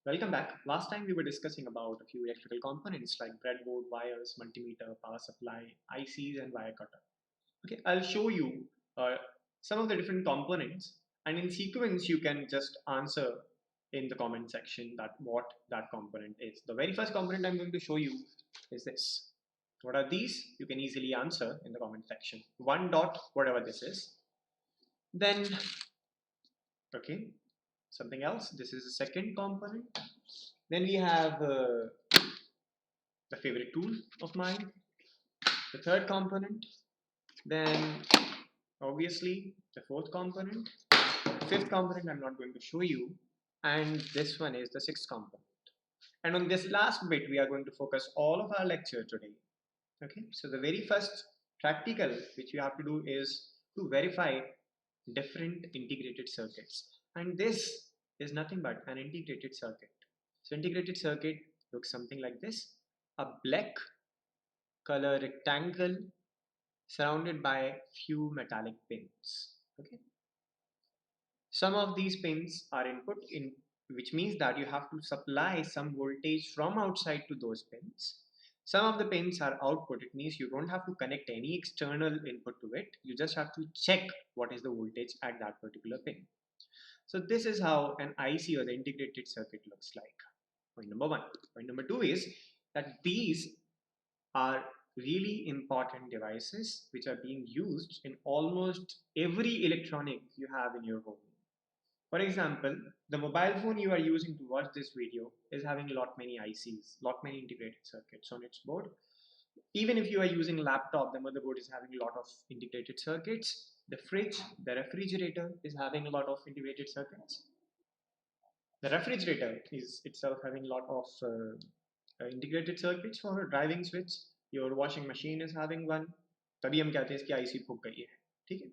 Welcome back. Last time we were discussing about a few electrical components like breadboard, wires, multimeter, power supply, ICs, and wire cutter. Okay, I'll show you uh, some of the different components, and in sequence you can just answer in the comment section that what that component is. The very first component I'm going to show you is this. What are these? You can easily answer in the comment section. One dot, whatever this is. Then, okay, something else. This is the second component. Then we have the favorite tool of mine, the third component, then obviously the fourth component, the fifth component I'm not going to show you, and this one is the sixth component. And on this last bit, we are going to focus all of our lecture today. Okay, so the very first practical which you have to do is to verify different integrated circuits. And this is nothing but an integrated circuit. So integrated circuit looks something like this. A black color rectangle surrounded by few metallic pins. Okay. Some of these pins are input in, which means that you have to supply some voltage from outside to those pins. Some of the pins are output. It means you don't have to connect any external input to it. You just have to check what is the voltage at that particular pin. So this is how an IC or the integrated circuit looks like. Point number one. Point number two is that these are really important devices which are being used in almost every electronic you have in your home. For example, the mobile phone you are using to watch this video is having a lot many ICs, lot many integrated circuits on its board. Even if you are using laptop, the motherboard is having a lot of integrated circuits. The fridge, the refrigerator is having a lot of integrated circuits. The refrigerator is itself having a lot of integrated circuits for a driving switch. Your washing machine is having one. तभी हम कहते हैं इसकी IC फूक गई है, ठीक है?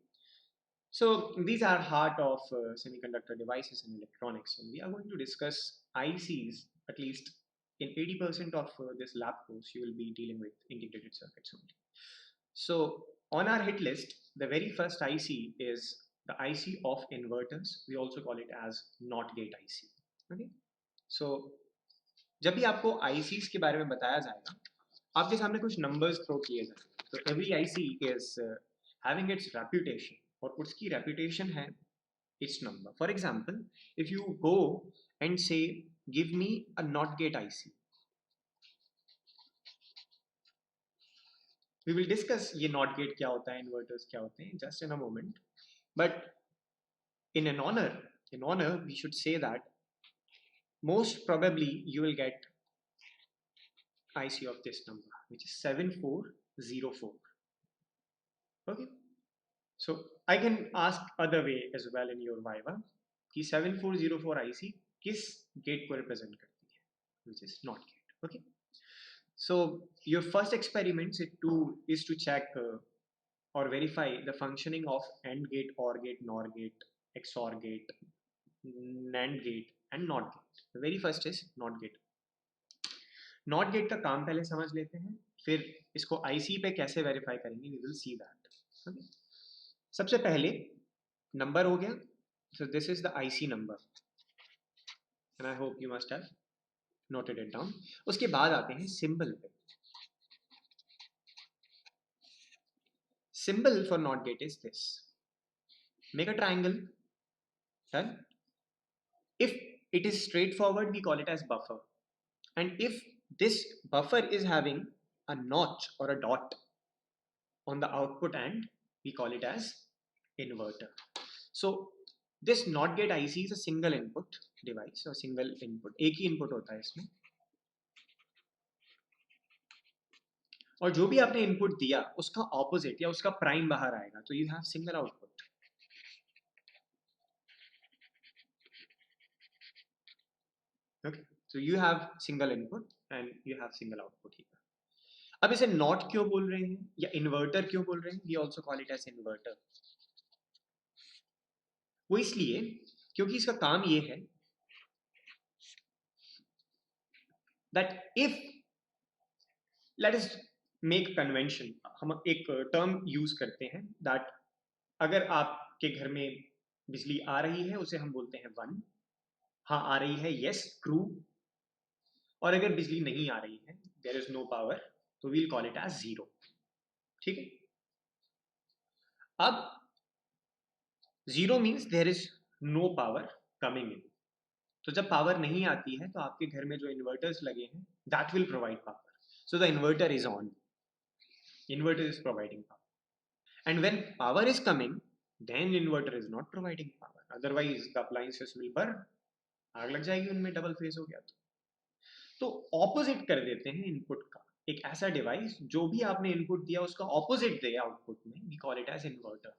So these are heart of semiconductor devices and electronics, and we are going to discuss ICs at least in 80% of this lab course. You will be dealing with integrated circuits only. So on our hit list, the very first IC is the IC of inverters. We also call it as NOT gate IC. Okay. So जब भी आपको ICs के बारे में बताया जाएगा, आपके सामने कुछ numbers throw किए जाएंगे. So every IC is having its reputation, और उसकी reputation है its number. For example, if you go and say, give me a NOT gate IC, we will discuss ये NOT gate क्या होता है, inverters क्या होते हैं, just in a moment. But in honor, we should say that most probably you will get IC of this number, which is 7404. Okay. So I can ask other way as well in your Viva कि 7404 IC किस gate को represent करती है, which is NOT gate. Okay. So your first experiment is to check or verify the functioning of AND gate, OR gate, NOR gate, XOR gate, NAND gate and NOT gate. The very first is NOT gate. NOT gate का काम पहले समझ लेते हैं, फिर इसको IC पे कैसे वेरीफाई करेंगे, we will see that. Okay. सबसे पहले नंबर हो गया. So this is the IC number and I hope you must have noted it down. उसके बाद आते हैं symbol पे. Symbol for NOT gate is this. Make a triangle. Done. If it is straightforward, we call it as buffer. And if this buffer is having a notch or a dot on the output end, we call it as inverter. So this NOT gate IC is a single input device or single input. एक ही input होता है इसमें. और जो भी आपने input दिया उसका ऑपोजिट या उसका प्राइम बाहर आएगा, तो you have single output. Okay, so you have single input and you have single output here. अब इसे नॉट क्यों बोल रहे हैं या इन्वर्टर क्यों बोल रहे हैं? We also call it as inverter. वो इसलिए क्योंकि इसका काम ये है that if let us make convention, हम एक टर्म यूज करते हैं दैट अगर आपके घर में बिजली आ रही है उसे हम बोलते हैं 1, हाँ आ रही है, यस ट्रू। और अगर बिजली नहीं आ रही है, देयर इज नो पावर, तो we'll call it as zero. ठीक है। अब zero means there is no power coming in. तो जब पावर नहीं आती है तो आपके घर में जो इन्वर्टर्स लगे हैं, that will provide power. So the inverter is on, inverter is providing power. And when power is coming, then inverter is not providing power, otherwise the appliances will burn, आग लग जाएगी उनमें, डबल फेस हो गया तो opposite कर देते हैं इनपुट का। एक ऐसा डिवाइस जो भी आपने इनपुट दिया उसका ऑपोजिट दे आउटपुट में, we call it as inverter.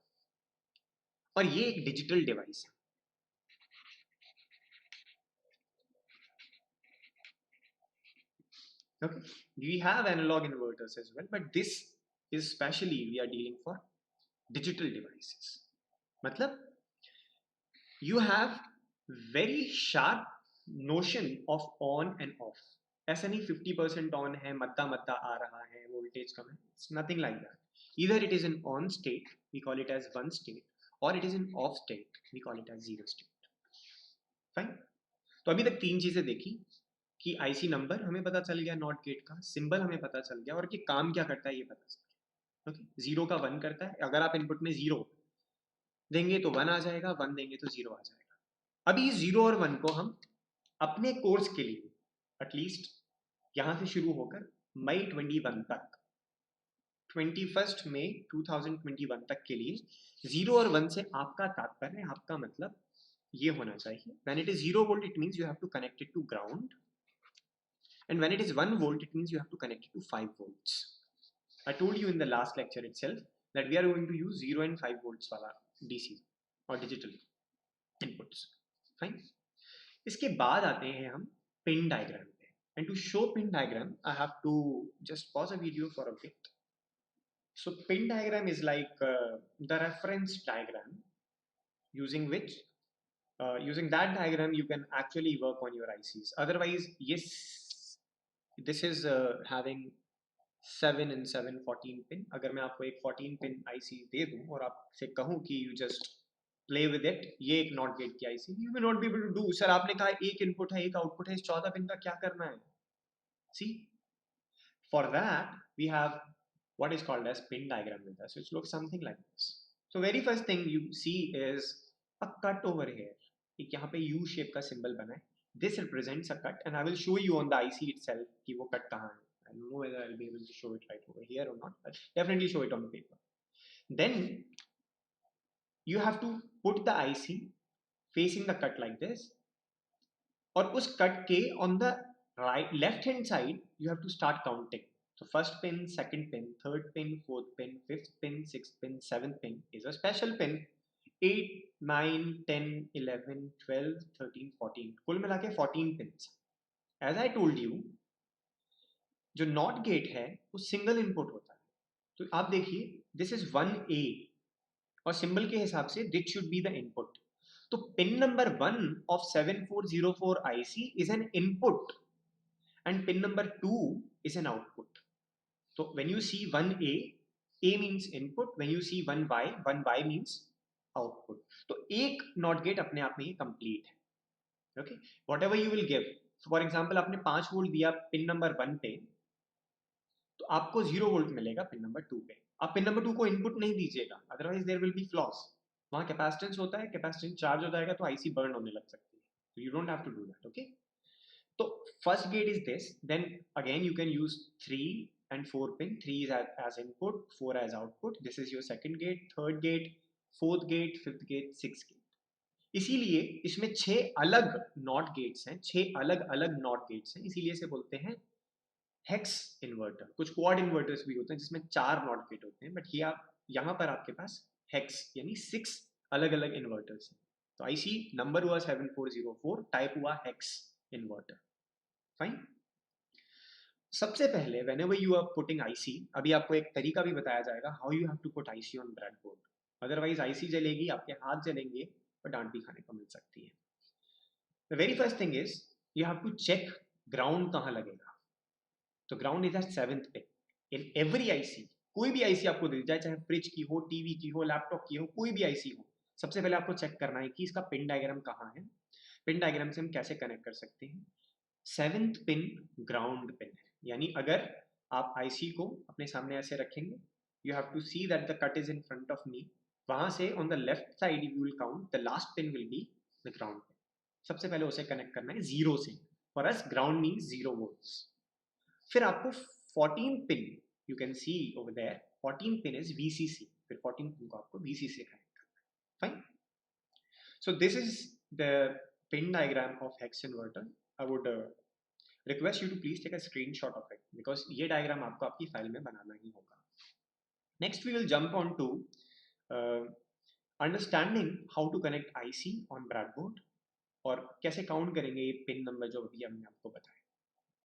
और ये एक डिजिटल डिवाइस है। Okay, we have analog inverters as well, but this is specially we are dealing for digital devices. मतलब you have very sharp notion of on and off. ऐसा नहीं 50% on है, मद्दा मद्दा आ रहा है, वोल्टेज कम है, it's nothing like that. Either it is in on state, we call it as one state, और it is in off state, we call it as zero state. Fine. तो अभी तक तीन चीजें देखी कि आईसी नंबर हमें पता चल गया, नॉट गेट का सिंबल हमें पता चल गया, और कि काम क्या करता है ये पता चल गया। ओके, जीरो का वन करता है, अगर आप इनपुट में जीरो देंगे तो वन आ जाएगा, वन देंगे तो जीरो आ जाएगा। अभी इस जीरो और वन को हम अपने कोर्स के लिए एटलीस्ट यहां से शुरू होकर मई 21 तक, 21 मई 2021 तक के लिए जीरो और वन से आपका तात्पर्य, आपका मतलब ये होना चाहिए, when it is 0 volt it means you have to connect it to ground, and when it is 1 volt it means you have to connect it to 5 volts. I told you in the last lecture itself that we are going to use 0 and 5 volts wala DC or digital inputs. Fine. इसके बाद आते हैं हम pin diagram पे, and to show pin diagram I have to just pause a video for a bit. So pin diagram is like the reference diagram using which using that diagram you can actually work on your ICs. Otherwise, yes, this is having 7 and 7 14 pin. अगर मैं आपको एक 14 pin IC दे दूं और आपसे कहूं कि you just play with it, ये एक नॉट गेट की IC, you will not be able to do। Sir आपने कहा एक इनपुट है एक आउटपुट है, इस 14 पिन का क्या करना है? See, for that we have what is called as pin diagram with us, which looks something like this. So very first thing you see is a cut over here. एक यहाँ पे U shape का symbol बना है. This represents a cut, and I will show you on the IC itself कि वो cut कहाँ है. I don't know whether I'll be able to show it right over here or not, but definitely show it on the paper. Then you have to put the IC facing the cut like this, और उस cut के on the right left hand side you have to start counting. So first pin, second pin, third pin, fourth pin, fifth pin, sixth pin, seventh pin is a special pin. 8, 9, 10, 11, 12, 13, 14, कुल मिला के 14 pins. As I told you, जो not gate है वो single input होता है। तो आप देखिए दिस इज 1A, और सिंबल के हिसाब से this should be the input. तो pin number 1 of 7404 IC is an input and pin number 2 is an output. So when you see 1A, A means input, when you see 1Y means output. तो एक not gate अपने आप में ही complete है। Okay, what ever you will give, for example आपने 5 volt दिया pin number 1 पे, तो आपको 0 वोल्ट मिलेगा पिन नंबर 2 पे। आप पिन नंबर 2 को इनपुट नहीं दीजिएगा, otherwise there will be flaws. वहां कैपेसिटेंस होता है, कैपेसिटेंस चार्ज हो जाएगा तो आईसी बर्न होने लग सकती है। तो you don't have to do that. Okay, so first gate is this, then again you can use 3 and 4 pin, 3 is as input, 4 as output. This is your second gate, third gate, fourth gate, fifth gate, sixth gate. इसीलिए इसमें 6 अलग not gets हैं, 6 अलग अलग not gets हैं, इसीलिए इसे बोलते हैं हेक्स इन्वर्टर। कुछ क्वाड इन्वर्टर्स भी होते हैं जिसमें 4 नॉट गेट होते हैं, बट ये आप यहाँ पर आपके पास हेक्स यानी 6 अलग अलग इन्वर्टर्स हैं। तो आईसी नंबर हुआ 7404, टाइप हुआ हेक्स इन्वर्टर। फाइन। सबसे पहले whenever you are putting IC, अभी आपको एक तरीका भी बताया जाएगा how you have to put IC on breadboard, otherwise IC जलेगी, आपके हाथ जलेंगे और डांट भी खाने को मिल सकती है। The very first thing is you have to check ground कहाँ लगेगा। तो ground is at 7th pin in every IC। कोई भी IC आपको दिख जाए, चाहे फ्रिज की हो, टीवी की हो, लैपटॉप की हो, कोई भी IC हो, सबसे पहले आपको चेक करना है कि इसका पिन डायग्राम कहाँ है। पिन डायग्राम से हम कैसे कनेक्ट कर सकते हैं? 7th पिन ग्राउंड पिन है, यानी अगर आप आईसी को अपने सामने ऐसे रखेंगे, you have to see that the cut is in front of me, वहां से on the left side you will count the last pin will be the ground pin. सबसे पहले उसे कनेक्ट करना है जीरो से, for us ground means 0 volts। फिर आपको 14 pin, you can see over there, 14 pin is VCC, फिर 14 pin को आपको वीसीसी से कनेक्ट करना है। Fine, so this is the pin diagram of hex inverter. I would request you to please take a screenshot of it because ये diagram आपको आपकी file में बनाना ही होगा। Next we will jump on to uh, understanding how to connect IC on breadboard और कैसे count करेंगे ये pin number जो अभी हमने आपको बताया।